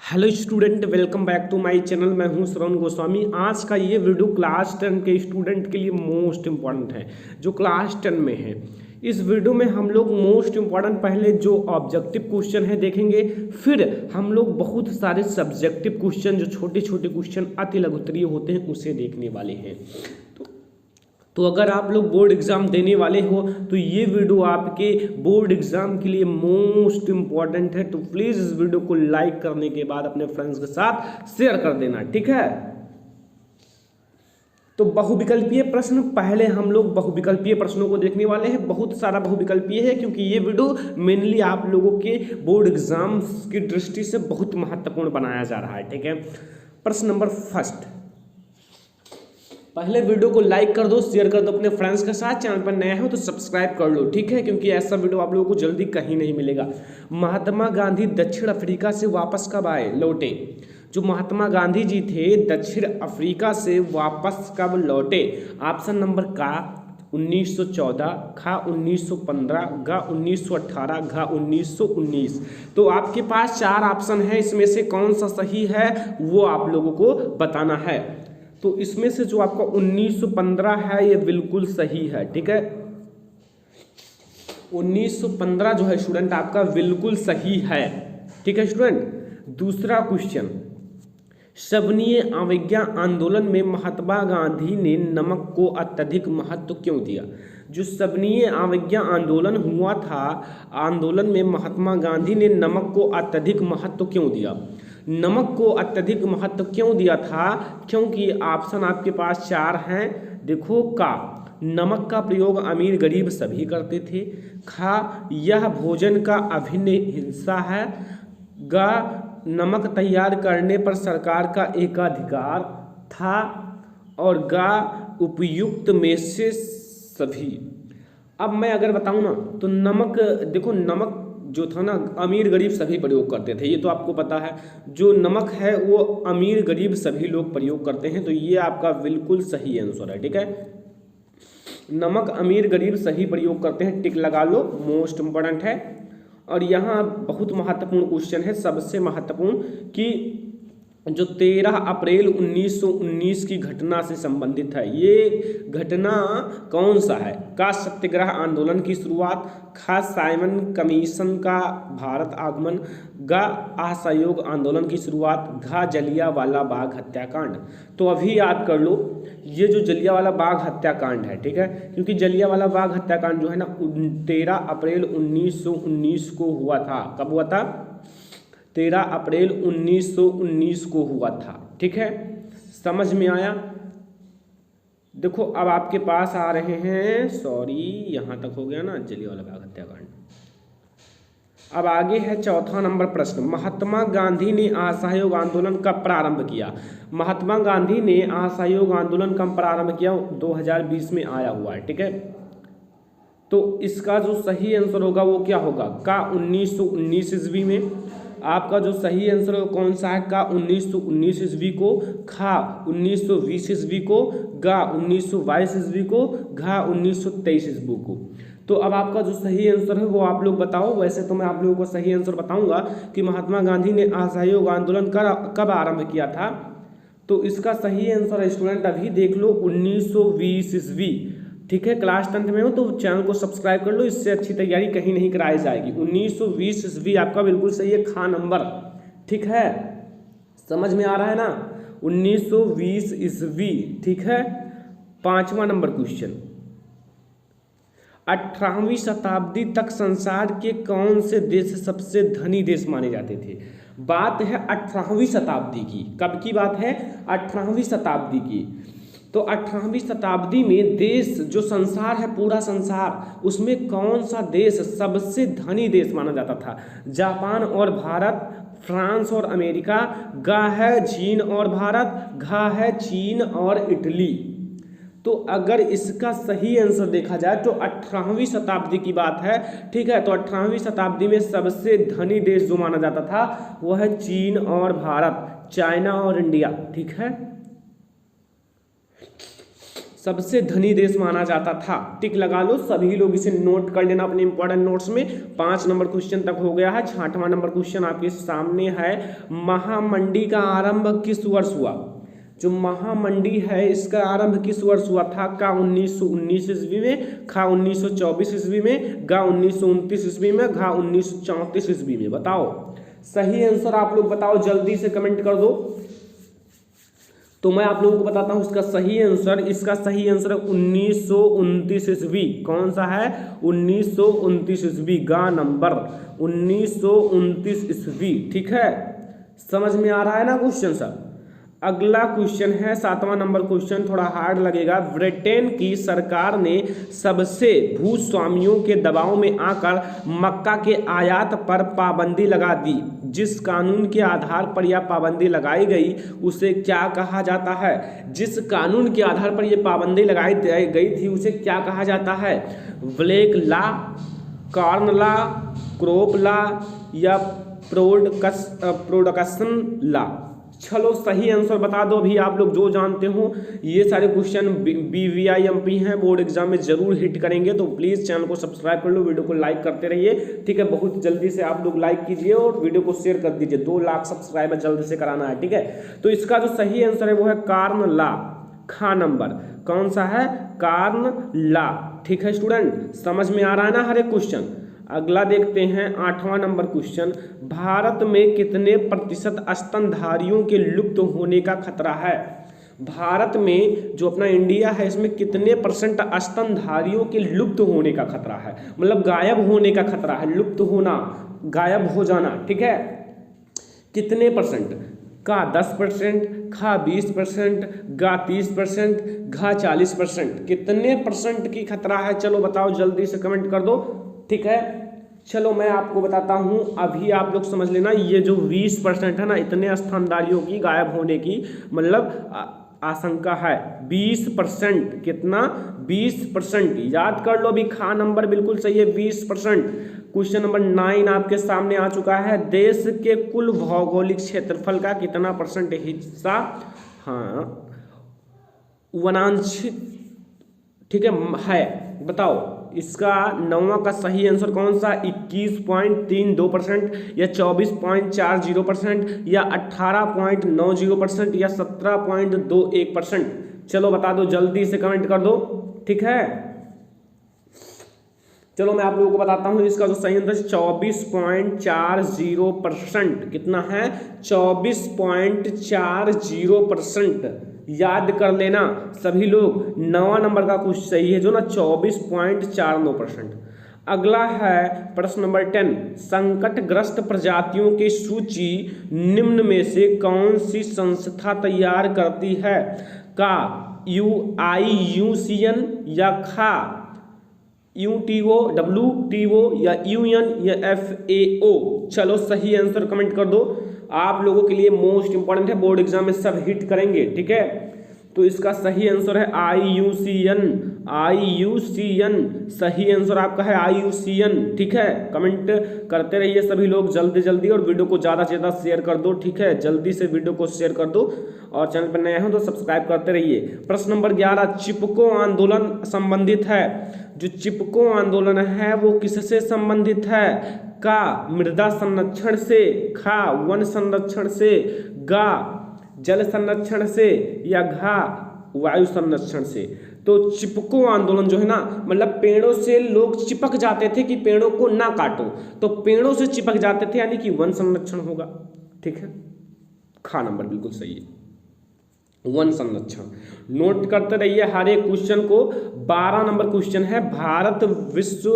Hello student, welcome back to my channel. मैं हूं श्रवण गोस्वामी। आज का ये वीडियो क्लास 10 के स्टूडेंट के लिए मोस्ट इम्पॉर्टेंट है, जो क्लास 10 में है। इस वीडियो में हम लोग मोस्ट इम्पॉर्टेंट पहले जो ऑब्जेक्टिव क्वेश्चन है देखेंगे, फिर हम लोग बहुत सारे सब्जेक्टिव क्वेश्चन, जो छोटे छोटे क्वेश्चन अति लघु उत्तरीय होते हैं, उसे देखने वाले हैं। तो अगर आप लोग बोर्ड एग्जाम देने वाले हो तो ये वीडियो आपके बोर्ड एग्जाम के लिए मोस्ट इम्पॉर्टेंट है। तो प्लीज़ इस वीडियो को लाइक करने के बाद अपने फ्रेंड्स के साथ शेयर कर देना, ठीक है। तो बहुविकल्पीय प्रश्न, पहले हम लोग बहुविकल्पीय प्रश्नों को देखने वाले हैं। बहुत सारा बहुविकल्पीय है क्योंकि ये वीडियो मेनली आप लोगों के बोर्ड एग्जाम की दृष्टि से बहुत महत्वपूर्ण बनाया जा रहा है, ठीक है। प्रश्न नंबर फर्स्ट, पहले वीडियो को लाइक कर दो, शेयर कर दो अपने फ्रेंड्स के साथ। चैनल पर नया हो तो सब्सक्राइब कर लो, ठीक है, क्योंकि ऐसा वीडियो आप लोगों को जल्दी कहीं नहीं मिलेगा। महात्मा गांधी दक्षिण अफ्रीका से वापस कब आए, लौटे? जो महात्मा गांधी जी थे दक्षिण अफ्रीका से वापस कब लौटे? ऑप्शन नंबर का 1914, खा 1915, गा 1918, घा 1919। तो आपके पास चार ऑप्शन है, इसमें से कौन सा सही है वो आप लोगों को बताना है। तो इसमें से जो आपका 1915 है ये बिल्कुल सही है, ठीक है। 1915 जो है स्टूडेंट आपका बिल्कुल सही है, ठीक है स्टूडेंट। दूसरा क्वेश्चन, सविनय अवज्ञा आंदोलन में महात्मा गांधी ने नमक को अत्यधिक महत्व क्यों दिया? जो सविनय अवज्ञा आंदोलन हुआ था, आंदोलन में महात्मा गांधी ने नमक को अत्यधिक महत्व क्यों दिया? नमक को अत्यधिक महत्व क्यों दिया था? क्योंकि ऑप्शन आपके पास चार हैं, देखो। का, नमक का प्रयोग अमीर गरीब सभी करते थे। खा, यह भोजन का अभिन्न हिस्सा है। गा, नमक तैयार करने पर सरकार का एकाधिकार था। और गा, उपयुक्त में से सभी। अब मैं अगर बताऊं ना तो नमक, देखो नमक जो था ना अमीर गरीब सभी प्रयोग करते थे, ये तो आपको पता है। जो नमक है वो अमीर गरीब सभी लोग प्रयोग करते हैं, तो ये आपका बिल्कुल सही आंसर है, ठीक है। नमक अमीर गरीब सही प्रयोग करते हैं, टिक लगा लो, मोस्ट इम्पोर्टेंट है। और यहाँ बहुत महत्वपूर्ण क्वेश्चन है, सबसे महत्वपूर्ण, कि जो 13 अप्रैल 1919 की घटना से संबंधित है, ये घटना कौन सा है? का, सत्याग्रह आंदोलन की शुरुआत। खा, साइमन कमीशन का भारत आगमन। गा, असहयोग आंदोलन की शुरुआत। घा, जलियांवाला बाग हत्याकांड। तो अभी याद कर लो, ये जो जलियांवाला बाग हत्याकांड है, ठीक है, क्योंकि जलियांवाला बाग हत्याकांड जो है ना 13 अप्रैल 1919 को हुआ था। कब हुआ था? 13 अप्रैल 1919 को हुआ था, ठीक है। समझ में आया? देखो अब आपके पास आ रहे हैं, सॉरी यहाँ तक हो गया ना जलियांवाला बाग हत्याकांड। अब आगे है चौथा नंबर प्रश्न, महात्मा गांधी ने असहयोग आंदोलन कब प्रारंभ किया? महात्मा गांधी ने असहयोग आंदोलन कब प्रारंभ किया? 2020 में आया हुआ है, ठीक है। तो इसका जो सही आंसर होगा वो क्या होगा? का 1919 ईस्वी में। आपका जो सही आंसर कौन सा है? का 1919 ईस्वी को। खा 1920 ईस्वी को। गा 1922 ईस्वी को। घा 1923 ईस्वी को। तो अब आपका जो सही आंसर है वो आप लोग बताओ। वैसे तो मैं आप लोगों को सही आंसर बताऊंगा कि महात्मा गांधी ने असहयोग आंदोलन कब आरंभ किया था। तो इसका सही आंसर है स्टूडेंट, अभी देख लो, 1920 ईस्वी, ठीक है। क्लास 10 में हो तो चैनल को सब्सक्राइब कर लो, इससे अच्छी तैयारी कहीं नहीं कराई जाएगी। 1920 ईस्वी आपका बिल्कुल सही है, खा नंबर, ठीक है। समझ में आ रहा है ना? 1920 ईस्वी, ठीक है। पांचवा नंबर क्वेश्चन, 18वीं शताब्दी तक संसार के कौन से देश सबसे धनी देश माने जाते थे? बात है 18वीं शताब्दी की। कब की बात है? 18वीं शताब्दी की। तो 18वीं शताब्दी में देश, जो संसार है पूरा संसार, उसमें कौन सा देश सबसे धनी देश माना जाता था? जापान और भारत, फ्रांस और अमेरिका। गा है चीन और भारत। घा है चीन और इटली। तो अगर इसका सही आंसर देखा जाए तो 18वीं शताब्दी की बात है, ठीक है। तो 18वीं शताब्दी में सबसे धनी देश जो माना जाता था वो है चीन और भारत, चाइना और इंडिया, ठीक है। सबसे धनी देश माना जाता था। टिक लगा लो, सभी लोग इसे नोट कर लेना अपने इंपॉर्टेंट नोट्स में। 5 नंबर क्वेश्चन तक हो गया है। 6वां नंबर क्वेश्चन आपके सामने है, महामंडी का आरंभ किस वर्ष हुआ? जो महामंडी है इसका आरंभ किस वर्ष हुआ था? का 1919 ईस्वी में, खा 1924 ईस्वी में, गा 1929 ईस्वी में, घा 1934 ईस्वी में। बताओ सही आंसर आप लोग बताओ, जल्दी से कमेंट कर दो। तो मैं आप लोगों को बताता हूं इसका सही आंसर। इसका सही आंसर है 1929 ईस्वी। कौन सा है? 1929 ईस्वी, गा नंबर 1929 ईस्वी। ठीक है, समझ में आ रहा है ना क्वेश्चन सर? अगला क्वेश्चन है 7वां नंबर क्वेश्चन, थोड़ा हार्ड लगेगा। ब्रिटेन की सरकार ने सबसे भूस्वामियों के दबाव में आकर मक्का के आयात पर पाबंदी लगा दी। जिस कानून के आधार पर यह पाबंदी लगाई गई उसे क्या कहा जाता है? जिस कानून के आधार पर यह पाबंदी लगाई गई थी उसे क्या कहा जाता है? Black law, corn law, crop law या प्रोडक्शन लॉ? चलो सही आंसर बता दो अभी आप लोग जो जानते हो। ये सारे क्वेश्चन BVIMP हैं, बोर्ड एग्जाम में जरूर हिट करेंगे। तो प्लीज चैनल को सब्सक्राइब कर लो, वीडियो को लाइक करते रहिए। ठीक है, बहुत जल्दी से आप लोग लाइक कीजिए और वीडियो को शेयर कर दीजिए। 2 लाख सब्सक्राइबर जल्दी से कराना है। ठीक है, तो इसका जो सही आंसर है वो है कॉर्न लॉ, खा नंबर। कौन सा है? Corn law. ठीक है स्टूडेंट, समझ में आ रहा है ना हर एक क्वेश्चन? अगला देखते हैं 8वां नंबर क्वेश्चन। भारत में कितने प्रतिशत स्तनधारियों के लुप्त होने का खतरा है? भारत में जो अपना इंडिया है इसमें कितने परसेंट स्तनधारियों के लुप्त होने का खतरा है? मतलब गायब होने का खतरा है, लुप्त होना, गायब हो जाना। ठीक है, कितने परसेंट? का 10%, खा 20%, गा 30%, घा 40%। कितने परसेंट की खतरा है? चलो बताओ, जल्दी से कमेंट कर दो। ठीक है, चलो मैं आपको बताता हूं, अभी आप लोग समझ लेना। ये जो 20% है ना, इतने स्तनधारियों की गायब होने की मतलब आशंका है। 20%, कितना? 20%। याद कर लो, अभी खा नंबर बिल्कुल सही है, 20%। क्वेश्चन नंबर 9 आपके सामने आ चुका है। देश के कुल भौगोलिक क्षेत्रफल का कितना परसेंट हिस्सा वनांचित ठीक है बताओ। इसका 9वां का सही आंसर कौन सा? 21.32% या 24.40% या 18.90% या 17.21%? चलो बता दो, जल्दी से कमेंट कर दो। ठीक है, चलो मैं आप लोगों को बताता हूं इसका जो सही आंसर 24.40%। कितना है? 24.40%। याद कर लेना सभी लोग। 9वां नंबर का कुछ सही है जो ना 24.49%। अगला है प्रश्न नंबर 10। संकटग्रस्त प्रजातियों की सूची निम्न में से कौन सी संस्था तैयार करती है? का IUCN या खा UTO, WTO या UN या FAO? चलो सही आंसर कमेंट कर दो। आप लोगों के लिए मोस्ट इंपॉर्टेंट है, बोर्ड एग्जाम में सब हिट करेंगे। ठीक है, तो इसका सही आंसर है IUCN। सही आंसर आपका है IUCN। ठीक है, कमेंट करते रहिए सभी लोग जल्दी जल्दी, और वीडियो को ज़्यादा से ज़्यादा शेयर कर दो। ठीक है, जल्दी से वीडियो को शेयर कर दो, और चैनल पर नए हो तो सब्सक्राइब करते रहिए। प्रश्न नंबर 11। चिपको आंदोलन संबंधित है। जो चिपको आंदोलन है वो किससे संबंधित है? का मृदा संरक्षण से, खा वन संरक्षण से, गा जल संरक्षण से या घा वायु संरक्षण से? तो चिपको आंदोलन जो है ना, मतलब पेड़ों से लोग चिपक जाते थे कि पेड़ों को ना काटो, तो पेड़ों से चिपक जाते थे, यानी कि वन संरक्षण होगा। ठीक है, खा नंबर बिल्कुल सही है, वन संरक्षण। नोट करते रहिए हर एक क्वेश्चन को। 12 नंबर क्वेश्चन है। भारत विश्व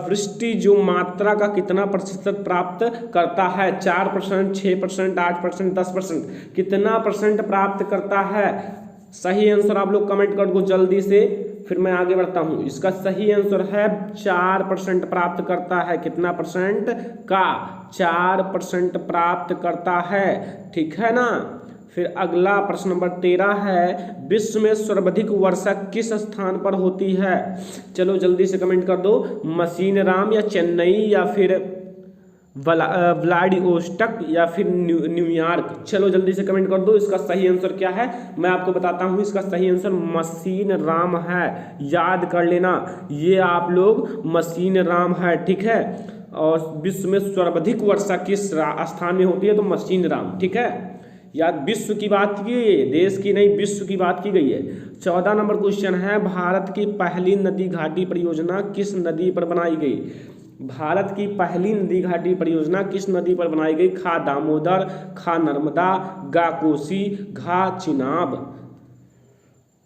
वृष्टि जो मात्रा का कितना प्रतिशत प्राप्त करता है? 4%, 6%, 8%, 10%? कितना परसेंट प्राप्त करता है? सही आंसर आप लोग कमेंट कर दो जल्दी से, फिर मैं आगे बढ़ता हूं। इसका सही आंसर है 4% प्राप्त करता है। कितना परसेंट का? 4% प्राप्त करता है। ठीक है ना। फिर अगला प्रश्न नंबर 13 है। विश्व में सर्वाधिक वर्षा किस स्थान पर होती है? चलो जल्दी से कमेंट कर दो। मसीनराम या चेन्नई या फिर व्लादिवोस्टॉक या फिर न्यूयॉर्क। चलो जल्दी से कमेंट कर दो इसका सही आंसर क्या है। मैं आपको बताता हूँ इसका सही आंसर मशीन राम है, याद कर लेना ये आप लोग, मशीन राम है, ठीक है। और विश्व में सर्वाधिक वर्षा किस स्थान में होती है, तो मशीन राम, ठीक है। याद, विश्व की बात की गई है, देश की नहीं, विश्व की बात की गई है। 14 नंबर क्वेश्चन है, भारत की पहली नदी घाटी परियोजना किस नदी पर बनाई गई। भारत की पहली नदी घाटी परियोजना किस नदी पर बनाई गई। खा दामोदर, खा नर्मदा, गा कोसी, घा चिनाब।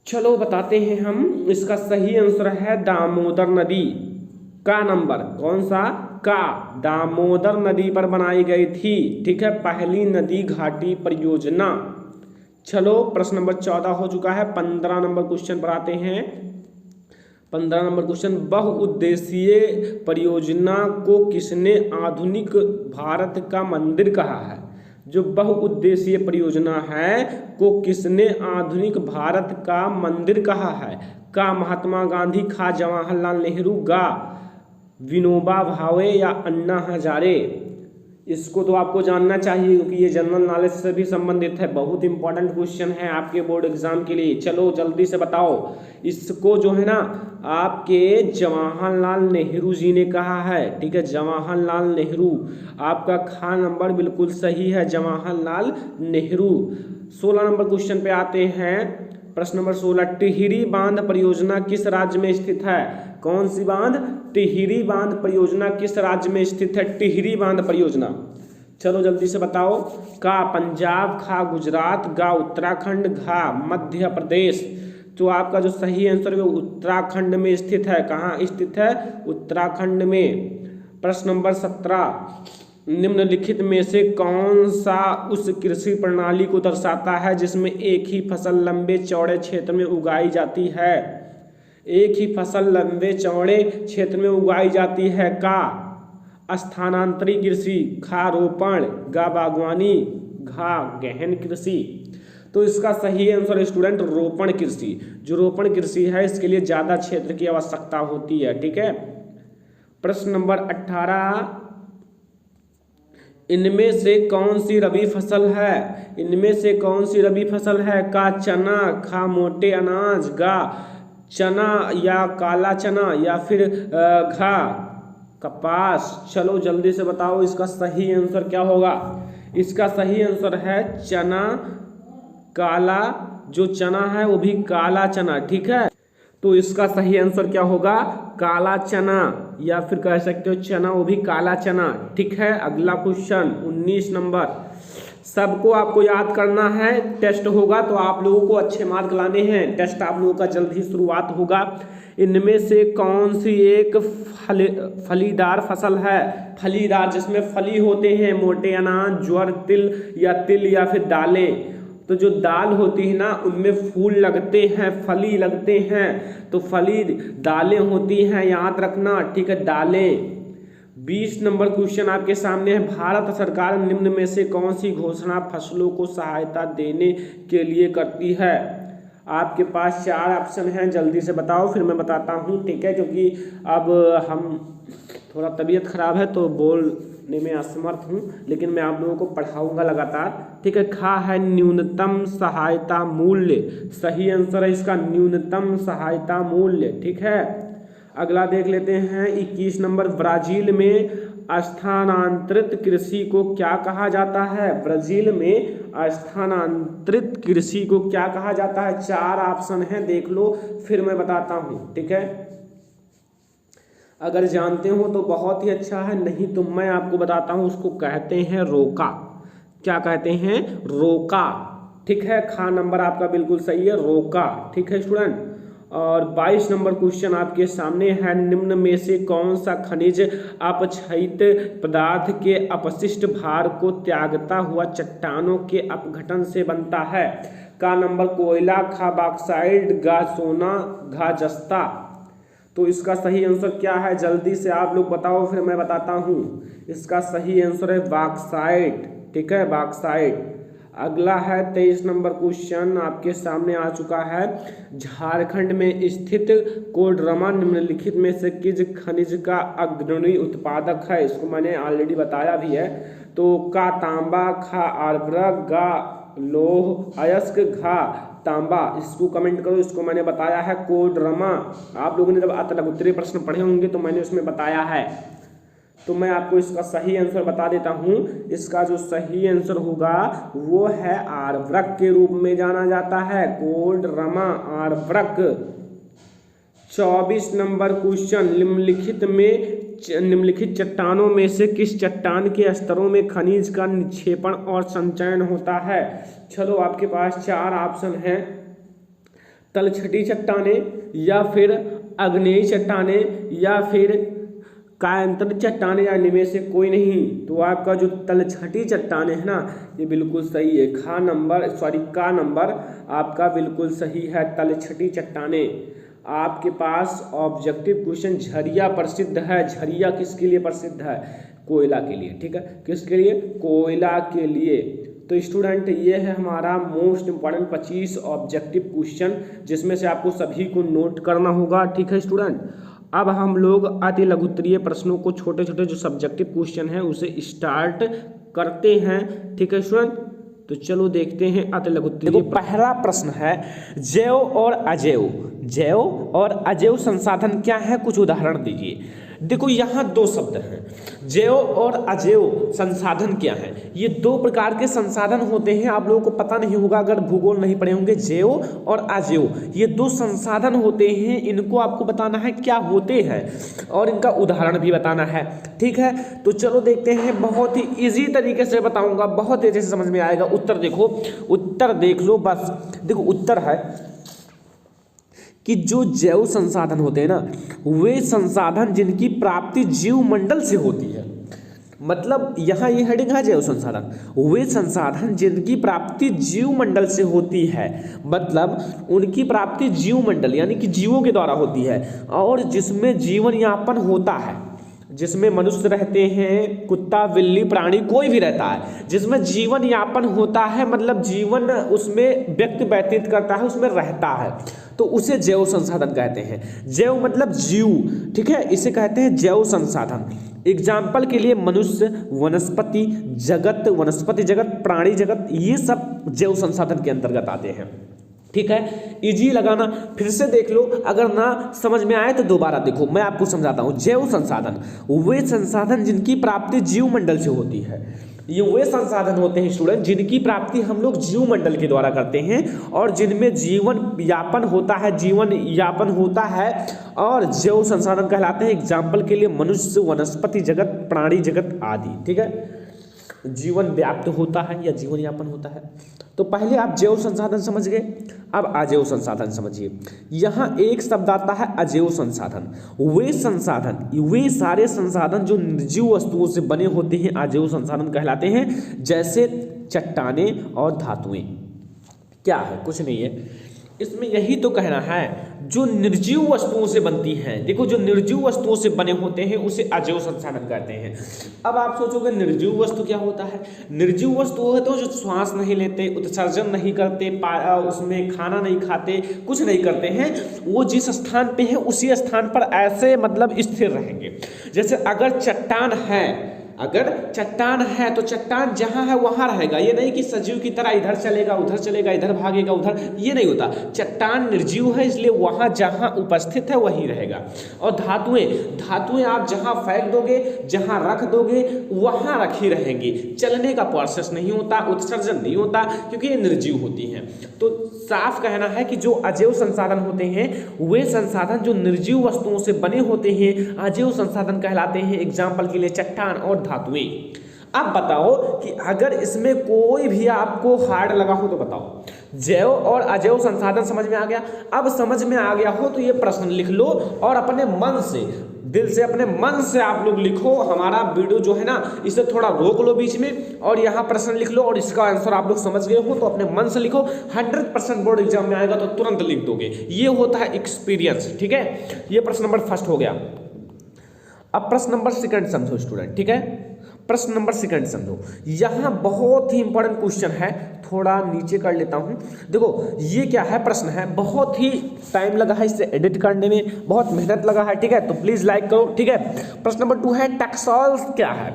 चलो बताते हैं हम, इसका सही आंसर है दामोदर नदी। का नंबर कौन सा, का, दामोदर नदी पर बनाई गई थी, ठीक है, पहली नदी घाटी परियोजना। चलो प्रश्न नंबर 14 हो चुका है। 15 नंबर क्वेश्चन पर आते हैं। 15 नंबर क्वेश्चन, बहुउद्देशीय परियोजना को किसने आधुनिक भारत का मंदिर कहा है। जो बहुउद्देशीय परियोजना है को किसने आधुनिक भारत का मंदिर कहा है। का महात्मा गांधी, खा जवाहरलाल नेहरू, गा विनोबा भावे या अन्ना हजारे। इसको तो आपको जानना चाहिए क्योंकि ये जनरल नॉलेज से भी संबंधित है, बहुत इंपॉर्टेंट क्वेश्चन है आपके बोर्ड एग्जाम के लिए। चलो जल्दी से बताओ, इसको जो है ना आपके जवाहरलाल नेहरू जी ने कहा है, ठीक है, जवाहरलाल नेहरू। आपका खा नंबर बिल्कुल सही है, जवाहरलाल नेहरू। 16 नंबर क्वेश्चन पे आते हैं। प्रश्न नंबर 16, टिहरी बांध परियोजना किस राज्य में स्थित है। कौन सी बांध, टिहरी बांध परियोजना किस राज्य में स्थित है। टिहरी बांध परियोजना, चलो जल्दी से बताओ। का पंजाब, खा गुजरात, गा उत्तराखंड, घा मध्य प्रदेश। तो आपका जो सही आंसर है वो उत्तराखंड में स्थित है। कहाँ स्थित है, उत्तराखंड में। प्रश्न नंबर 17, निम्नलिखित में से कौन सा उस कृषि प्रणाली को दर्शाता है जिसमें एक ही फसल लंबे चौड़े क्षेत्र में उगाई जाती है। एक ही फसल लंबे चौड़े क्षेत्र में उगाई जाती है। का स्थानांतरी कृषि, खा रोपण, गा बागवानी, घा गहन कृषि। तो इसका सही आंसर स्टूडेंट रोपण कृषि। जो रोपण कृषि है इसके लिए ज़्यादा क्षेत्र की आवश्यकता होती है, ठीक है। प्रश्न नंबर 18, इनमें से कौन सी रबी फसल है। इनमें से कौन सी रबी फसल है। का चना, खा मोटे अनाज, गा चना या काला चना, या फिर घा कपास। चलो जल्दी से बताओ इसका सही आंसर क्या होगा। इसका सही आंसर है चना, काला, जो चना है वो भी काला चना, ठीक है। तो इसका सही आंसर क्या होगा, काला चना, या फिर कह सकते हो चना वो भी काला चना, ठीक है। अगला क्वेश्चन 19 नंबर, सबको आपको याद करना है, टेस्ट होगा तो आप लोगों को अच्छे मार्क लाने हैं। टेस्ट आप लोगों का जल्द ही शुरुआत होगा। इनमें से कौन सी एक फलीदार फसल है। फलीदार जिसमें फली होते हैं, मोटे अनाज, ज्वार, तिल या फिर दालें। तो जो दाल होती है ना उनमें फूल लगते हैं, फली लगते हैं, तो फली दालें होती हैं, याद रखना, ठीक है, दालें। 20 नंबर क्वेश्चन आपके सामने है, भारत सरकार निम्न में से कौन सी घोषणा फसलों को सहायता देने के लिए करती है। आपके पास 4 ऑप्शन हैं, जल्दी से बताओ फिर मैं बताता हूँ, ठीक है, क्योंकि अब हम थोड़ा तबीयत खराब है तो बोलने में असमर्थ हूँ, लेकिन मैं आप लोगों को पढ़ाऊंगा लगातार, ठीक है। खा है न्यूनतम सहायता मूल्य, सही आंसर है इसका न्यूनतम सहायता मूल्य, ठीक है। अगला देख लेते हैं 21 नंबर, ब्राजील में स्थानांतरित कृषि को क्या कहा जाता है। ब्राजील में स्थानांतरित कृषि को क्या कहा जाता है। 4 ऑप्शन हैं, देख लो फिर मैं बताता हूँ, ठीक है। अगर जानते हो तो बहुत ही अच्छा है, नहीं तो मैं आपको बताता हूँ, उसको कहते हैं रोका। क्या कहते हैं, रोका, ठीक है। खा नंबर आपका बिल्कुल सही है, रोका, ठीक है स्टूडेंट। और 22 नंबर क्वेश्चन आपके सामने है, निम्न में से कौन सा खनिज अपक्षयित पदार्थ के अपशिष्ट भार को त्यागता हुआ चट्टानों के अपघटन से बनता है। का नंबर कोयला, खा बॉक्साइट, गा सोना, घा जस्ता। तो इसका सही आंसर क्या है, जल्दी से आप लोग बताओ फिर मैं बताता हूँ। इसका सही आंसर है बॉक्साइट, ठीक है, बॉक्साइट। अगला है 23 नंबर क्वेश्चन आपके सामने आ चुका है। झारखंड में स्थित कोडरमा निम्नलिखित में से किस खनिज का अग्रणी उत्पादक है? इसको मैंने ऑलरेडी बताया भी है। तो का तांबा, खा आर्द्रक, गा लोह अयस्क, घा तांबा। इसको कमेंट करो। इसको मैंने बताया है कोडरमा। आप लोगों ने जब अतलगुत्तरीय प्रश्न पढ़े होंगे तो मैंने उसमें बताया है। तो मैं आपको इसका सही आंसर बता देता हूं। इसका जो सही आंसर होगा वो है आर्द्रक के रूप में जाना जाता है, कोडरमा आर्द्रक। 24 नंबर क्वेश्चन, निम्नलिखित चट्टानों में से किस चट्टान के स्तरों में खनिज का निक्षेपण और संचयन होता है? चलो आपके पास 4 ऑप्शन हैं, तलछटी चट्टाने या फिर आग्नेयी चट्टाने या फिर कायांतर चट्टाने या इनमें से कोई नहीं। तो आपका जो तलछटी चट्टाने है ना, ये बिल्कुल सही है। का नंबर आपका बिल्कुल सही है, तलछटी चट्टाने। आपके पास ऑब्जेक्टिव क्वेश्चन झरिया प्रसिद्ध है। झरिया किसके लिए प्रसिद्ध है? कोयला के लिए। ठीक है, किसके लिए? कोयला के लिए। तो स्टूडेंट ये है हमारा मोस्ट इंपॉर्टेंट 25 ऑब्जेक्टिव क्वेश्चन, जिसमें से आपको सभी को नोट करना होगा। ठीक है स्टूडेंट, अब हम लोग अति लघुत्तरीय प्रश्नों को, छोटे छोटे जो सब्जेक्टिव क्वेश्चन है उसे स्टार्ट करते हैं। ठीक है स्टूडेंट, तो चलो देखते हैं अति लघुत्तरीय। पहला प्रश्न है जैव और अजैव संसाधन क्या है? कुछ उदाहरण दीजिए। देखो यहाँ 2 शब्द हैं, जैव और अजैव संसाधन क्या है? ये 2 प्रकार के संसाधन होते हैं। आप लोगों को पता नहीं होगा अगर भूगोल नहीं पढ़े होंगे। जैव और अजैव ये 2 संसाधन होते हैं। इनको आपको बताना है क्या होते हैं और इनका उदाहरण भी बताना है। ठीक है, तो चलो देखते हैं। बहुत ही इजी तरीके से बताऊंगा, बहुत तेजी से समझ में आएगा। उत्तर देखो, उत्तर देख लो बस। देखो उत्तर है कि जो जैव संसाधन होते हैं ना, वे संसाधन जिनकी प्राप्ति जीव मंडल से होती है। मतलब यहाँ ये हेडिंग है जैव संसाधन, वे संसाधन जिनकी प्राप्ति जीव मंडल से होती है। मतलब उनकी प्राप्ति जीव मंडल यानी कि जीवों के द्वारा होती है, और जिसमें जीवन यापन होता है, जिसमें मनुष्य रहते हैं, कुत्ता बिल्ली प्राणी कोई भी रहता है, जिसमें जीवन यापन होता है, मतलब जीवन उसमें व्यक्ति व्यतीत करता है, उसमें रहता है, तो उसे जैव संसाधन कहते हैं। जैव मतलब जीव। ठीक है, इसे कहते हैं जैव संसाधन। एग्जाम्पल के लिए मनुष्य, वनस्पति जगत, प्राणी जगत, ये सब जैव संसाधन के अंतर्गत आते हैं। ठीक है, इजी लगाना। फिर से देख लो, अगर ना समझ में आए तो दोबारा देखो, मैं आपको समझाता हूं। जैव संसाधन वे संसाधन जिनकी प्राप्ति जीव मंडल से होती है। ये वे संसाधन होते हैं स्टूडेंट जिनकी प्राप्ति हम लोग जीव मंडल के द्वारा करते हैं और जिनमें जीवन यापन होता है और जैव संसाधन कहलाते हैं। एग्जाम्पल के लिए मनुष्य, वनस्पति जगत, प्राणी जगत आदि। ठीक है, जीवन व्याप्त होता है या जीवन यापन होता है। तो पहले आप जैव संसाधन समझ गए, अब अजैव संसाधन समझिए। यहाँ एक शब्द आता है अजैव संसाधन। वे सारे संसाधन जो निर्जीव वस्तुओं से बने होते हैं अजैव संसाधन कहलाते हैं। जैसे चट्टाने और धातुएं। क्या है? कुछ नहीं है, इसमें यही तो कहना है जो निर्जीव वस्तुओं से बनती हैं। देखो, जो निर्जीव वस्तुओं से बने होते हैं उसे अजैव संसाधन कहते हैं। अब आप सोचोगे निर्जीव वस्तु क्या होता है? निर्जीव वस्तु होते हैं जो श्वास नहीं लेते, उत्सर्जन नहीं करते, उसमें खाना नहीं खाते, कुछ नहीं करते हैं। वो जिस स्थान पे है उसी स्थान पर ऐसे मतलब स्थिर रहेंगे। जैसे अगर चट्टान है तो चट्टान जहां है वहां रहेगा। ये नहीं कि सजीव की तरह इधर चलेगा उधर चलेगा, इधर भागेगा उधर, ये नहीं होता। चट्टान निर्जीव है, इसलिए वहां जहां उपस्थित है वहीं रहेगा। और धातुएं आप जहां फेंक दोगे, जहां रख दोगे, वहां रखी रहेंगी। चलने का प्रोसेस नहीं होता, उत्सर्जन नहीं होता, क्योंकि ये निर्जीव होती हैं। तो साफ कहना है कि जो अजैव संसाधन होते हैं वे संसाधन जो निर्जीव वस्तुओं से बने होते हैं अजैव संसाधन कहलाते हैं। एग्जाम्पल के लिए चट्टान और धातुएं। अब बताओ कि अगर इसमें कोई भी आपको हार्ड लगा हो तो बताओ। जैव और अजैव संसाधन समझ में आ गया? अब समझ में आ गया हो तो ये प्रश्न लिख लो और अपने मन से, दिल से, अपने मन से आप लोग लिखो। हमारा वीडियो जो है ना, इसे थोड़ा रोक लो बीच में और यहाँ प्रश्न लिख लो और इसका आंसर आप लोग समझ गए हो तो अपने मन से लिखो। 100% बोर्ड एग्जाम में आएगा तो तुरंत लिख दोगे। ये होता है एक्सपीरियंस। ठीक है, ये प्रश्न नंबर 1 हो गया। अब प्रश्न नंबर 2 समझो स्टूडेंट। ठीक है, प्रश्न नंबर सेकंड समझो, यहाँ बहुत ही इंपॉर्टेंट क्वेश्चन है, थोड़ा नीचे कर लेता हूँ। देखो ये क्या है, प्रश्न है, बहुत ही टाइम लगा है इसे एडिट करने में, बहुत मेहनत लगा है, ठीक है, तो प्लीज लाइक करो, ठीक है। प्रश्न नंबर 2 है टैक्सोल क्या है।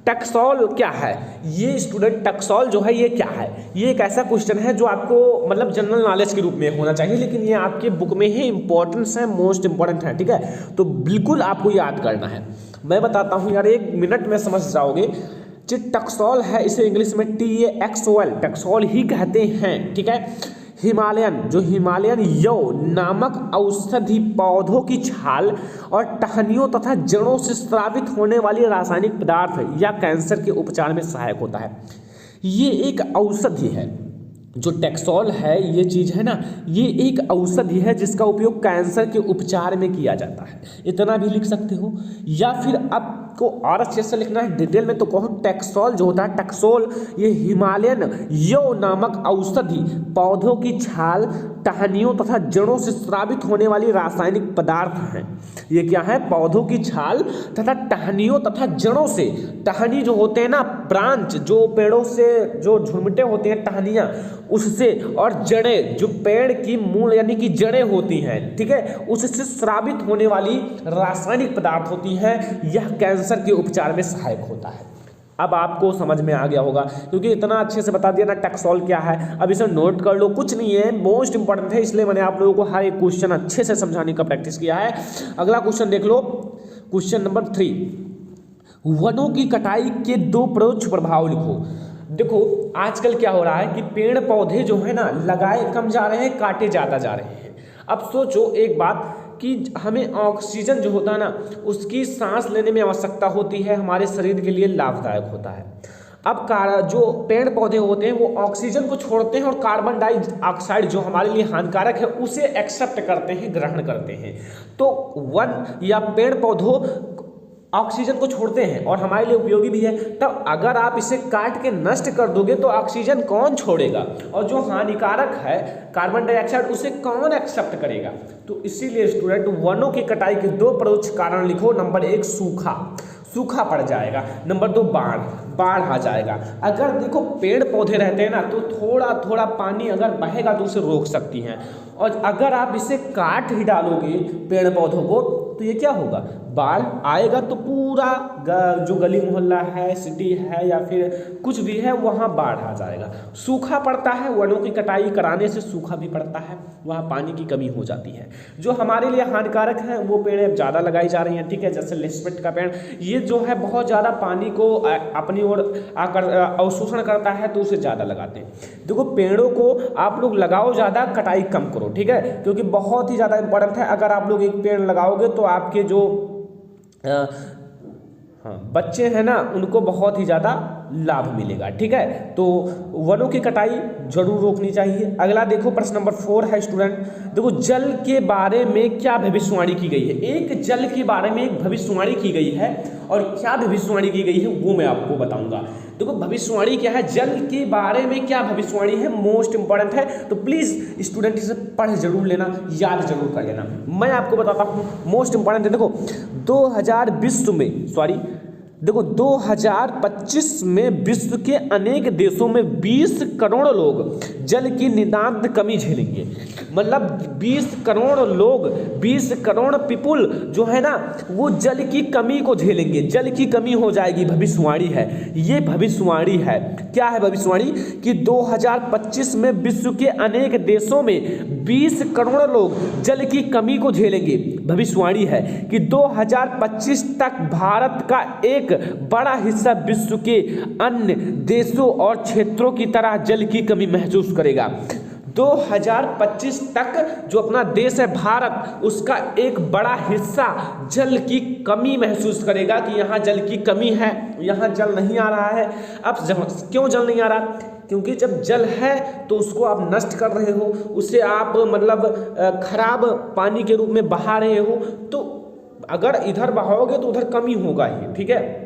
टैक्सोल क्या है, ये स्टूडेंट टैक्सोल जो है ये क्या है, ये एक ऐसा क्वेश्चन है जो आपको मतलब जनरल नॉलेज के रूप में होना चाहिए, लेकिन ये आपके बुक में ही इंपॉर्टेंस है, मोस्ट इंपॉर्टेंट है, ठीक है, तो बिल्कुल आपको याद करना है। मैं बताता हूँ यार, 1 मिनट में समझ जाओगे। जो टैक्सोल है इसे इंग्लिश में TAXOL टैक्सोल ही कहते हैं, ठीक है। हिमालयन यव नामक औषधि पौधों की छाल और टहनियों तथा जड़ों से स्रावित होने वाली रासायनिक पदार्थ या कैंसर के उपचार में सहायक होता है। ये एक औषधि है, जो टैक्सोल है ये चीज़ है ना, ये एक औषधि है जिसका उपयोग कैंसर के उपचार में किया जाता है। इतना भी लिख सकते हो, या फिर आपको और अच्छे से लिखना है डिटेल में तो कहो, टैक्सोल जो होता है टैक्सोल ये हिमालयन यव नामक औषधि पौधों की छाल टहनियों तथा जड़ों से स्रावित होने वाली रासायनिक पदार्थ हैं। ये क्या है, पौधों की छाल तथा टहनियों तथा जड़ों से, टहनी जो होते हैं ना ब्रांच, जो पेड़ों से जो झुरमुटे होते हैं टहनियाँ उससे, और जड़ें जो पेड़ की मूल यानी कि जड़ें होती हैं, ठीक है, उससे स्रावित होने वाली रासायनिक पदार्थ होती हैं। यह कैंसर के उपचार में सहायक होता है। अब आपको समझ में आ गया होगा, क्योंकि इतना अच्छे से बता दिया ना टैक्सोल क्या है। अब इसे नोट कर लो, कुछ नहीं है, मोस्ट इंपॉर्टेंट है, इसलिए मैंने आप लोगों को हर एक क्वेश्चन अच्छे से समझाने का प्रैक्टिस किया है। अगला क्वेश्चन देख लो, क्वेश्चन नंबर 3, वनों की कटाई के 2 परोक्ष प्रभाव लिखो। देखो आजकल क्या हो रहा है कि पेड़ पौधे जो है ना लगाए कम जा रहे हैं, काटे ज़्यादा जा रहे हैं। अब सोचो एक बात कि हमें ऑक्सीजन जो होता है ना उसकी सांस लेने में आवश्यकता होती है, हमारे शरीर के लिए लाभदायक होता है। अब जो पेड़ पौधे होते हैं वो ऑक्सीजन को छोड़ते हैं और कार्बन डाइऑक्साइड जो हमारे लिए हानिकारक है उसे एक्सेप्ट करते हैं, ग्रहण करते हैं। तो वन या पेड़ पौधों ऑक्सीजन को छोड़ते हैं और हमारे लिए उपयोगी भी है। तब अगर आप इसे काट के नष्ट कर दोगे तो ऑक्सीजन कौन छोड़ेगा, और जो हानिकारक है कार्बन डाइऑक्साइड उसे कौन एक्सेप्ट करेगा। तो इसीलिए स्टूडेंट वनों की कटाई के 2 परोक्ष कारण लिखो। नंबर 1 सूखा पड़ जाएगा, नंबर 2 बाढ़ आ जाएगा। अगर देखो पेड़ पौधे रहते हैं ना तो थोड़ा थोड़ा पानी अगर बहेगा तो उसे रोक सकती हैं, और अगर आप इसे काट ही डालोगे पेड़ पौधों को तो ये क्या होगा, बाढ़ आएगा तो पूरा जो गली मोहल्ला है, सिटी है या फिर कुछ भी है वहाँ बाढ़ आ जाएगा। सूखा पड़ता है, वनों की कटाई कराने से सूखा भी पड़ता है, वहाँ पानी की कमी हो जाती है। जो हमारे लिए हानिकारक है वो पेड़ ज़्यादा लगाई जा रही हैं, ठीक है, जैसे लिस्पेट का पेड़, ये जो है बहुत ज़्यादा पानी को अपनी ओर आकर अवशोषण करता है तो उसे ज़्यादा लगाते हैं। देखो पेड़ों को आप लोग लगाओ ज़्यादा, कटाई कम करो, ठीक है, क्योंकि बहुत ही ज़्यादा इंपॉर्टेंट है। अगर आप लोग एक पेड़ लगाओगे तो आपके जो बच्चे हैं ना उनको बहुत ही ज़्यादा लाभ मिलेगा, ठीक है। तो वनों की कटाई जरूर रोकनी चाहिए। अगला देखो प्रश्न नंबर 4 है स्टूडेंट, देखो जल के बारे में क्या भविष्यवाणी की गई है। एक जल के बारे में एक भविष्यवाणी की गई है, और क्या भविष्यवाणी की गई है वो मैं आपको बताऊंगा। देखो भविष्यवाणी क्या है, जल के बारे में क्या भविष्यवाणी है, मोस्ट इंपॉर्टेंट है, तो प्लीज स्टूडेंट इसे पढ़ जरूर लेना, याद जरूर कर लेना। मैं आपको बताता हूँ, मोस्ट इंपॉर्टेंट है। देखो 2025 में विश्व के अनेक देशों में 20 करोड़ लोग जल की नितांत कमी झेलेंगे। मतलब 20 करोड़ लोग, 20 करोड़ पीपुल जो है ना वो जल की कमी को झेलेंगे, जल की कमी हो जाएगी। भविष्यवाणी है ये, भविष्यवाणी है। क्या है भविष्यवाणी कि 2025 में विश्व के अनेक देशों में 20 करोड़ लोग जल की कमी को झेलेंगे। भविष्यवाणी है कि 2025 तक भारत का एक बड़ा हिस्सा विश्व के अन्य देशों और क्षेत्रों की तरह जल की कमी महसूस करेगा। 2025 तक जो अपना देश है भारत, उसका एक बड़ा हिस्सा जल की कमी महसूस करेगा कि यहाँ जल की कमी है, यहाँ जल नहीं आ रहा है। अब क्यों जल नहीं आ रहा, क्योंकि जब जल है तो उसको आप नष्ट कर रहे हो, उसे आप मतलब खराब पानी के रूप में बहा रहे हो। तो अगर इधर बहाओगे तो उधर कमी होगा ही, ठीक है।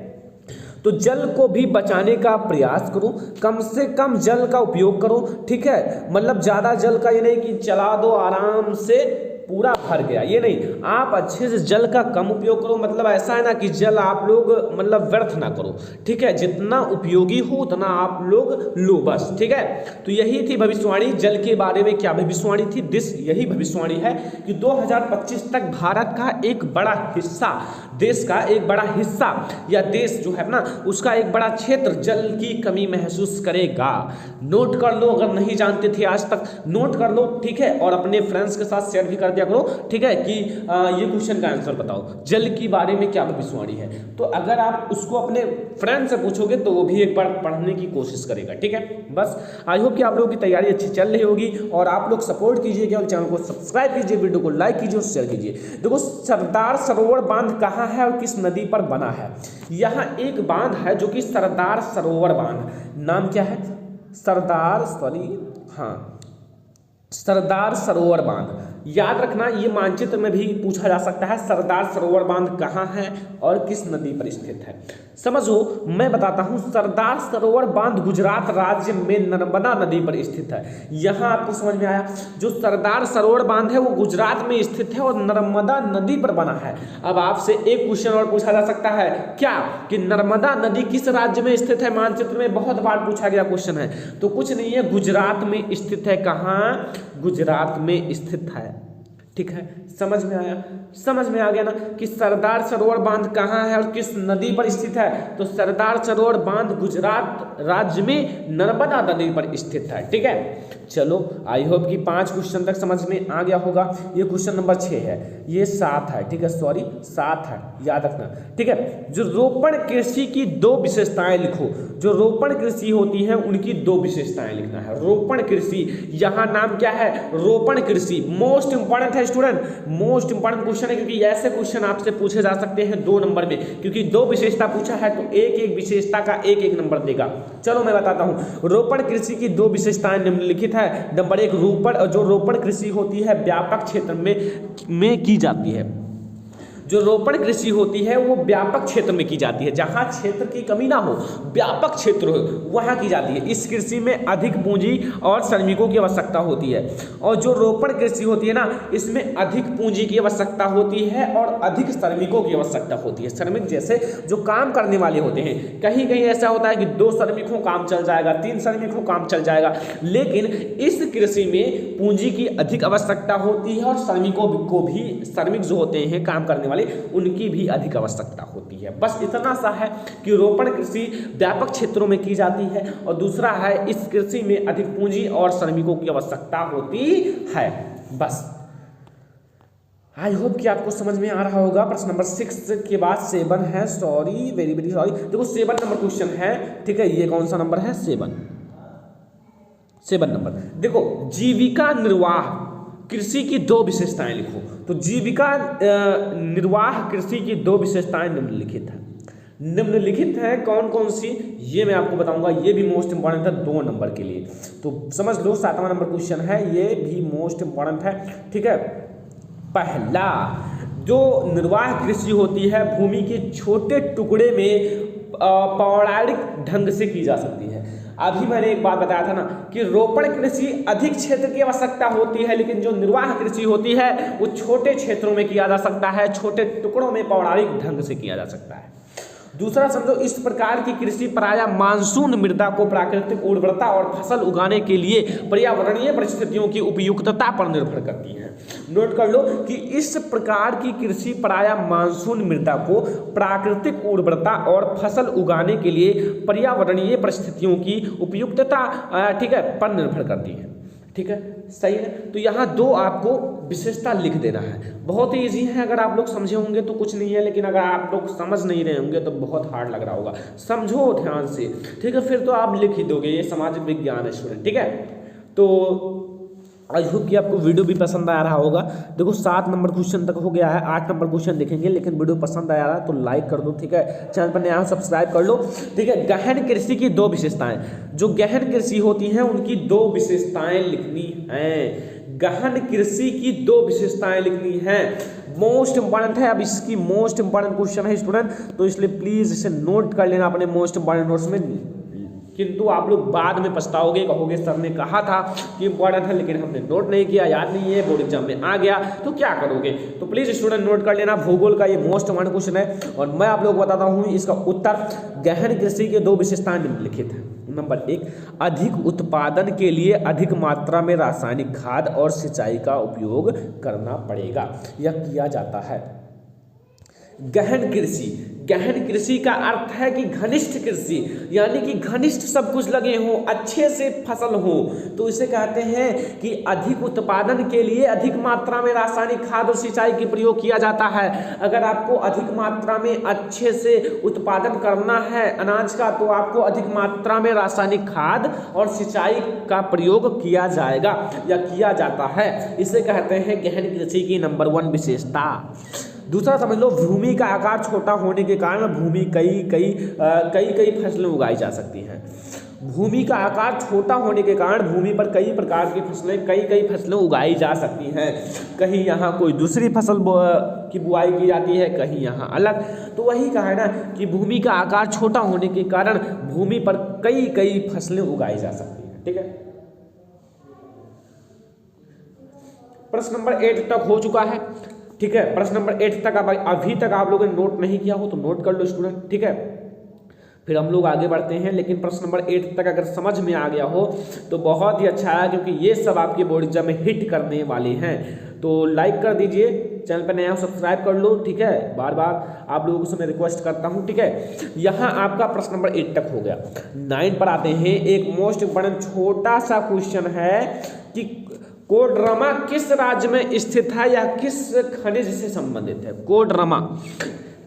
तो जल को भी बचाने का प्रयास करो, कम से कम जल का उपयोग करो, ठीक है। मतलब ज़्यादा जल का ये नहीं कि चला दो आराम से, पूरा भर गया, ये नहीं। आप अच्छे से जल का कम उपयोग करो, मतलब ऐसा है ना कि जल आप लोग मतलब व्यर्थ ना करो, ठीक है। जितना उपयोगी हो उतना आप लोग लो, बस, ठीक है। तो यही थी भविष्यवाणी। जल के बारे में क्या भविष्यवाणी थी, यही भविष्यवाणी है कि 2025 तक भारत का एक बड़ा हिस्सा, देश का एक बड़ा हिस्सा या देश जो है ना उसका एक बड़ा क्षेत्र जल की कमी महसूस करेगा। नोट कर लो, अगर नहीं जानते थे आज तक नोट कर लो, ठीक है। और अपने फ्रेंड्स के साथ शेयर भी कर दिया करो, ठीक है, कि ये क्वेश्चन का आंसर बताओ, जल के बारे में क्या भविष्यवाणी है। तो अगर आप उसको अपने फ्रेंड से पूछोगे तो वो भी एक बार पढ़ने की कोशिश करेगा, ठीक है। बस आई होप कि आप लोगों की तैयारी अच्छी चल रही होगी और आप लोग सपोर्ट कीजिए, केवल चैनल को सब्सक्राइब कीजिए, वीडियो को लाइक कीजिए और शेयर कीजिए। देखो, सरदार सरोवर बांध कहाँ है और किस नदी पर बना है। यहाँ एक बांध है जो कि सरदार सरोवर बांध, नाम क्या है, सरदार सरोवर बांध। याद रखना, ये मानचित्र में भी पूछा जा सकता है, सरदार सरोवर बांध कहाँ है और किस नदी पर स्थित है। समझो, मैं बताता हूँ। सरदार सरोवर बांध गुजरात राज्य में नर्मदा नदी पर स्थित है। यहाँ आपको समझ में आया, जो सरदार सरोवर बांध है वो गुजरात में स्थित है और नर्मदा नदी पर बना है। अब आपसे एक क्वेश्चन और पूछा जा सकता है, क्या कि नर्मदा नदी किस राज्य में स्थित है। मानचित्र में बहुत बार पूछा गया क्वेश्चन है, तो कुछ नहीं है, गुजरात में स्थित है। कहाँ, गुजरात में स्थित है, ठीक है। समझ में आया, समझ में आ गया ना कि सरदार सरोवर बांध कहाँ है और किस नदी पर स्थित है। तो सरदार सरोवर बांध गुजरात राज्य में नर्मदा नदी पर स्थित है, ठीक है। चलो, आई होप कि 5 क्वेश्चन तक समझ में आ गया होगा। ये क्वेश्चन नंबर 6 है, ये 7 है, ठीक है, सॉरी 7 है, याद रखना, ठीक है। जो रोपण कृषि की 2 विशेषताएं लिखो। जो रोपण कृषि होती है उनकी 2 विशेषताएं लिखना है। रोपण कृषि, यहाँ नाम क्या है, रोपण कृषि। मोस्ट इंपॉर्टेंट है स्टूडेंट, मोस्ट इंपॉर्टेंट क्वेश्चन है, क्योंकि ऐसे क्वेश्चन आपसे पूछे जा सकते हैं 2 नंबर में, क्योंकि 2 विशेषता पूछा है तो एक विशेषता का एक नंबर देगा। चलो मैं बताता हूं, रोपण कृषि की 2 विशेषताएं निम्नलिखित है। नंबर 1, रोपण, जो रोपण कृषि होती है व्यापक क्षेत्र में की जाती है। जो रोपण कृषि होती है वो व्यापक क्षेत्र में की जाती है, जहाँ क्षेत्र की कमी ना हो, व्यापक क्षेत्र हो, वहाँ की जाती है। इस कृषि में अधिक पूंजी और श्रमिकों की आवश्यकता होती है। और जो रोपण कृषि होती है ना, इसमें अधिक पूंजी की आवश्यकता होती है और अधिक श्रमिकों की आवश्यकता होती है। श्रमिक जैसे जो काम करने वाले होते हैं, कहीं कहीं ऐसा होता है कि 2 श्रमिकों काम चल जाएगा, 3 श्रमिकों काम चल जाएगा, लेकिन इस कृषि में पूंजी की अधिक आवश्यकता होती है और श्रमिकों को भी, श्रमिक जो होते हैं काम करने उनकी भी अधिक आवश्यकता होती है। बस इतना सा है कि रोपण कृषि व्यापक क्षेत्रों में की जाती है और दूसरा है इस कृषि में अधिक पूंजी और श्रमिकों की आवश्यकता होती है। बस आई होप कि आपको समझ में आ रहा होगा। प्रश्न नंबर 6 के बाद 7 है, सॉरी, वेरी वेरी सॉरी। देखो 7 नंबर क्वेश्चन है, ठीक है। ये कौन सा नंबर है, 7 नंबर। देखो, जीविका निर्वाह कृषि की 2 विशेषताएं लिखो। तो जीविका निर्वाह कृषि की 2 विशेषताएं निम्नलिखित है। निम्नलिखित है कौन कौन सी, ये मैं आपको बताऊंगा। ये भी मोस्ट इंपॉर्टेंट है 2 नंबर के लिए, तो समझ लो। 7वां नंबर क्वेश्चन है, ये भी मोस्ट इंपॉर्टेंट है, ठीक है। पहला, जो निर्वाह कृषि होती है भूमि के छोटे टुकड़े में पौराणिक ढंग से की जा सकती है। अभी मैंने एक बात बताया था ना कि रोपण कृषि अधिक क्षेत्र की आवश्यकता होती है, लेकिन जो निर्वाह कृषि होती है वो छोटे क्षेत्रों में किया जा सकता है, छोटे टुकड़ों में पौराणिक ढंग से किया जा सकता है। दूसरा समझो, इस प्रकार की कृषि प्रायः मानसून मृदा को प्राकृतिक उर्वरता और फसल उगाने के लिए पर्यावरणीय परिस्थितियों की उपयुक्तता पर निर्भर करती है। नोट कर लो कि इस प्रकार की कृषि प्रायः मानसून मृदा को प्राकृतिक उर्वरता और फसल उगाने के लिए पर्यावरणीय परिस्थितियों की उपयुक्तता, ठीक है, पर निर्भर करती है, ठीक है, सही है। तो यहाँ 2 आपको विशेषता लिख देना है। बहुत ही ईजी है, अगर आप लोग समझे होंगे तो कुछ नहीं है, लेकिन अगर आप लोग समझ नहीं रहे होंगे तो बहुत हार्ड लग रहा होगा। समझो ध्यान से, ठीक है, फिर तो आप लिख ही दोगे। ये सामाजिक विज्ञान है स्टूडेंट, ठीक है। तो आई होप कि आपको वीडियो भी पसंद आ रहा होगा। देखो 7 नंबर क्वेश्चन तक हो गया है, 8 नंबर क्वेश्चन देखेंगे, लेकिन वीडियो पसंद आया रहा तो लाइक कर दो, ठीक है। चैनल पर नया हो सब्सक्राइब कर लो, ठीक है। गहन कृषि की 2 विशेषताएं, जो गहन कृषि होती हैं उनकी 2 विशेषताएं लिखनी हैं। गहन कृषि की 2 विशेषताएं लिखनी हैं, मोस्ट इंपॉर्टेंट है। अब इसकी मोस्ट इंपॉर्टेंट क्वेश्चन है स्टूडेंट, तो इसलिए प्लीज इसे नोट कर लेना अपने मोस्ट इंपॉर्टेंट नोट्स में, किंतु आप लोग बाद में पछताओगे, कहोगे सर ने कहा था कि इम्पोर्टेंट है लेकिन हमने नोट नहीं किया, याद नहीं है, बोर्ड एग्जाम में आ गया, तो क्या करोगे। तो प्लीज स्टूडेंट नोट कर लेना, भूगोल का ये मोस्ट इम्पोर्टेंट क्वेश्चन है और मैं आप लोग को बताता हूँ इसका उत्तर। गहन कृषि के 2 विशेषताएं निम्नलिखित हैं। नंबर 1, अधिक उत्पादन के लिए अधिक मात्रा में रासायनिक खाद और सिंचाई का उपयोग करना पड़ेगा या किया जाता है। गहन कृषि, गहन कृषि का अर्थ है कि घनिष्ठ कृषि, यानी कि घनिष्ठ सब कुछ लगे हों, अच्छे से फसल हो, तो इसे कहते हैं कि अधिक उत्पादन के लिए अधिक मात्रा में रासायनिक खाद और सिंचाई का प्रयोग किया जाता है। अगर आपको अधिक मात्रा में अच्छे से उत्पादन करना है अनाज का, तो आपको अधिक मात्रा में रासायनिक खाद और सिंचाई का प्रयोग किया जाएगा या किया जाता है। इसे कहते हैं गहन कृषि की नंबर 1 विशेषता। दूसरा समझ लो, भूमि का आकार छोटा होने के कारण भूमि कई फसलें उगाई जा सकती हैं। भूमि का आकार छोटा होने के कारण भूमि पर कई प्रकार की फसलें कई फसलें उगाई जा सकती हैं। कहीं यहाँ कोई दूसरी फसल की बुआई की जाती है, कहीं यहाँ अलग। तो वही कहा है ना कि भूमि का आकार छोटा होने के कारण भूमि पर कई फसलें उगाई जा सकती हैं। ठीक है, प्रश्न नंबर 8 तक हो चुका है। ठीक है, प्रश्न नंबर 8 तक अभी तक आप लोगों ने नोट नहीं किया हो तो नोट कर लो स्टूडेंट। ठीक है, फिर हम लोग आगे बढ़ते हैं, लेकिन प्रश्न नंबर 8 तक अगर समझ में आ गया हो तो बहुत ही अच्छा है, क्योंकि ये सब आपके बोर्ड एग्जाम में हिट करने वाले हैं। तो लाइक कर दीजिए, चैनल पर नया हो सब्सक्राइब कर लो। ठीक है, बार बार आप लोगों से मैं रिक्वेस्ट करता हूँ। ठीक है, यहाँ आपका प्रश्न नंबर 8 तक हो गया। 9 पर आते हैं। एक मोस्ट इम्पोर्टेंट छोटा सा क्वेश्चन है कि कोडरमा किस राज्य में स्थित है या किस खनिज से संबंधित है। कोडरमा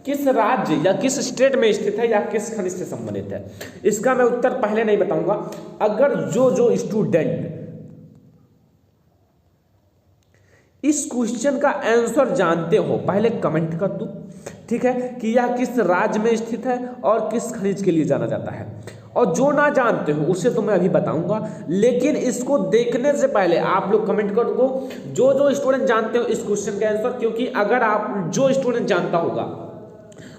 किस राज्य या किस स्टेट में स्थित है या किस खनिज से संबंधित है। इसका मैं उत्तर पहले नहीं बताऊंगा। अगर जो स्टूडेंट इस क्वेश्चन का आंसर जानते हो पहले कमेंट कर दो। ठीक है, कि यह किस राज्य में स्थित है और किस खनिज के लिए जाना जाता है। और जो ना जानते हो उसे तो मैं अभी बताऊंगा, लेकिन इसको देखने से पहले आप लोग कमेंट कर दो जो स्टूडेंट जानते हो इस क्वेश्चन का आंसर। क्योंकि अगर आप जो स्टूडेंट जानता होगा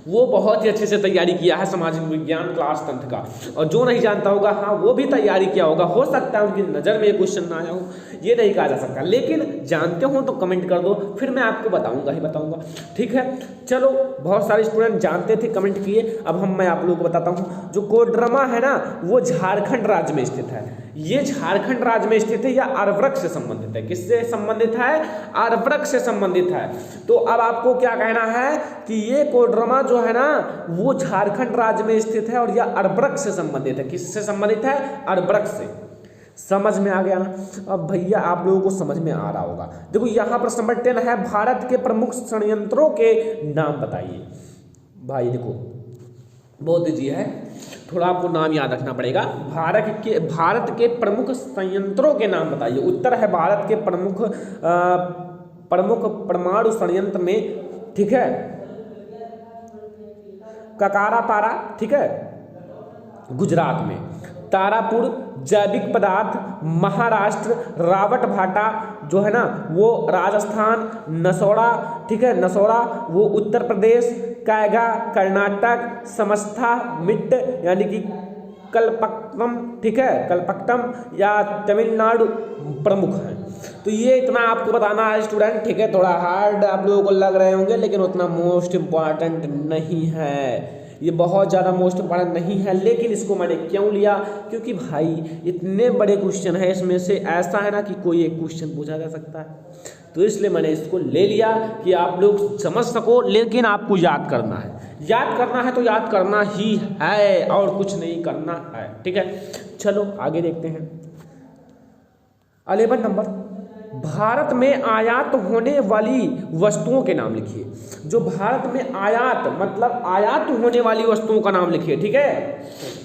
वो बहुत ही अच्छे से तैयारी किया है सामाजिक विज्ञान क्लास 10th का, और जो नहीं जानता होगा हाँ वो भी तैयारी किया होगा। हो सकता है उनकी नज़र में ये क्वेश्चन ना आया हो, ये नहीं कहा जा सकता, लेकिन जानते हो तो कमेंट कर दो, फिर मैं आपको बताऊंगा ही बताऊंगा। ठीक है, चलो, बहुत सारे स्टूडेंट जानते थे, कमेंट किए। अब मैं आप लोगों को बताता हूँ। जो कोडरमा है ना, वो झारखंड राज्य में स्थित है। ये झारखंड राज्य में स्थित है या अरवृक्ष से संबंधित है। किससे संबंधित है? अरवृक्ष से संबंधित है। तो अब आपको क्या कहना है कि ये कोडरमा जो है ना वो झारखंड राज्य में स्थित है और यह अरवृक्ष से संबंधित है। किससे संबंधित है? अरवृक्ष से। समझ में आ गया ना? अब भैया आप लोगों को समझ में आ रहा होगा। देखो यहाँ प्रश्न नंबर 10 है, भारत के प्रमुख संयंत्रों के नाम बताइए। भाई देखो बहुत ईजी है, थोड़ा आपको नाम याद रखना पड़ेगा। भारत के प्रमुख संयंत्रों के नाम बताइए। उत्तर है भारत के प्रमुख परमाणु संयंत्र में, ठीक है, ककारापारा, ठीक है, गुजरात में, तारापुर जैविक पदार्थ महाराष्ट्र, रावटभाटा जो है ना वो राजस्थान, नसौड़ा, ठीक है, नसौड़ा वो उत्तर प्रदेश, कैगा कर्नाटक, समस्था मिट्ट यानी कि कलपक्कम, ठीक है, कलपक्कम या तमिलनाडु प्रमुख हैं। तो ये इतना आपको बताना है स्टूडेंट। ठीक है, थोड़ा हार्ड आप लोगों को लग रहे होंगे, लेकिन उतना मोस्ट इम्पॉर्टेंट नहीं है। ये बहुत ज़्यादा मोस्ट इम्पॉर्टेंट नहीं है, लेकिन इसको मैंने क्यों लिया? क्योंकि भाई इतने बड़े क्वेश्चन है, इसमें से ऐसा है ना कि कोई एक क्वेश्चन पूछा जा सकता है, तो इसलिए मैंने इसको ले लिया कि आप लोग समझ सको। लेकिन आपको याद करना है, याद करना है तो याद करना ही है और कुछ नहीं करना है। ठीक है, चलो आगे देखते हैं। 11 नंबर, भारत में आयात होने वाली वस्तुओं के नाम लिखिए। जो भारत में आयात मतलब आयात होने वाली वस्तुओं का नाम लिखिए। ठीक है,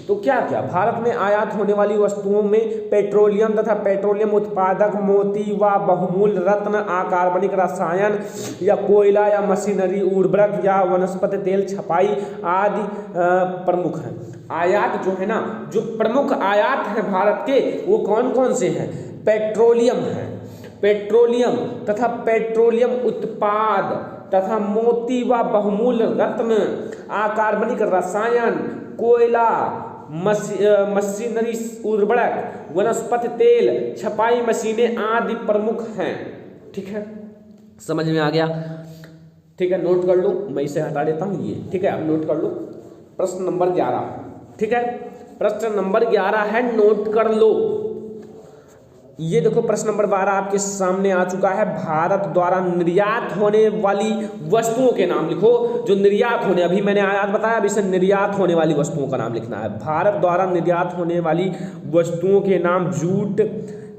तो क्या क्या भारत में आयात होने वाली वस्तुओं में पेट्रोलियम तथा पेट्रोलियम उत्पादक, मोती व बहुमूल्य रत्न, अकार्बनिक रसायन या कोयला या मशीनरी, उर्वरक या वनस्पति तेल, छपाई आदि प्रमुख हैं। आयात जो है ना, जो प्रमुख आयात है भारत के वो कौन कौन से हैं? पेट्रोलियम है, पेट्रोलियम तथा पेट्रोलियम उत्पाद तथा मोती व बहुमूल्य रत्न, अकार्बनिक रसायन, कोयला, मशीनरी, उर्वरक, वनस्पति तेल, छपाई मशीनें आदि प्रमुख हैं। ठीक है, समझ में आ गया? ठीक है, नोट कर लो, मैं इसे हटा देता हूँ ये। ठीक है, अब नोट कर लो प्रश्न नंबर 11। ठीक है, प्रश्न नंबर 11 है, नोट कर लो। ये देखो प्रश्न नंबर 12 आपके सामने आ चुका है। भारत द्वारा निर्यात होने वाली वस्तुओं के नाम लिखो। जो निर्यात होने, अभी मैंने आज बताया, अभी से निर्यात होने वाली वस्तुओं का नाम लिखना है। भारत द्वारा निर्यात होने वाली वस्तुओं के नाम: जूट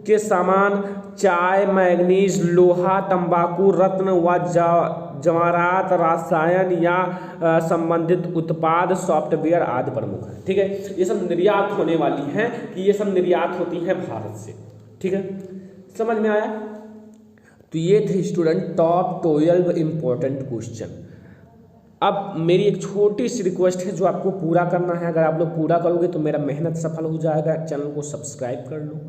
के सामान, चाय, मैग्नीज, लोहा, तंबाकू, रत्न व जवाहरात, रसायन या संबंधित उत्पाद, सॉफ्टवेयर आदि प्रमुख हैं। ठीक है, ये सब निर्यात होने वाली हैं कि ये सब निर्यात होती हैं भारत से। ठीक है, समझ में आया? तो ये थे स्टूडेंट टॉप 12 इंपॉर्टेंट क्वेश्चन। अब मेरी एक छोटी सी रिक्वेस्ट है जो आपको पूरा करना है। अगर आप लोग पूरा करोगे तो मेरा मेहनत सफल हो जाएगा। चैनल को सब्सक्राइब कर लो,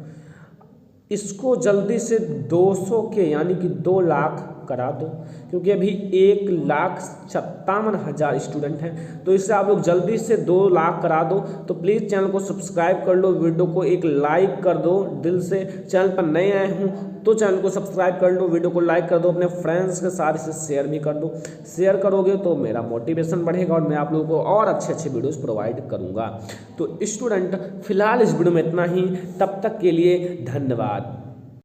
इसको जल्दी से 200 के यानी कि 2 लाख करा दो, क्योंकि अभी 1,57,000 स्टूडेंट हैं। तो इससे आप लोग जल्दी से 2 लाख करा दो। तो प्लीज़ चैनल को सब्सक्राइब कर लो, वीडियो को एक लाइक कर दो दिल से। चैनल पर नए आए हूँ तो चैनल को सब्सक्राइब कर लो, वीडियो को लाइक कर दो, अपने फ्रेंड्स के साथ इसे शेयर भी कर दो। शेयर करोगे तो मेरा मोटिवेशन बढ़ेगा और मैं आप लोगों को और अच्छे अच्छे वीडियोस प्रोवाइड करूँगा। तो स्टूडेंट फिलहाल इस वीडियो में इतना ही, तब तक के लिए धन्यवाद।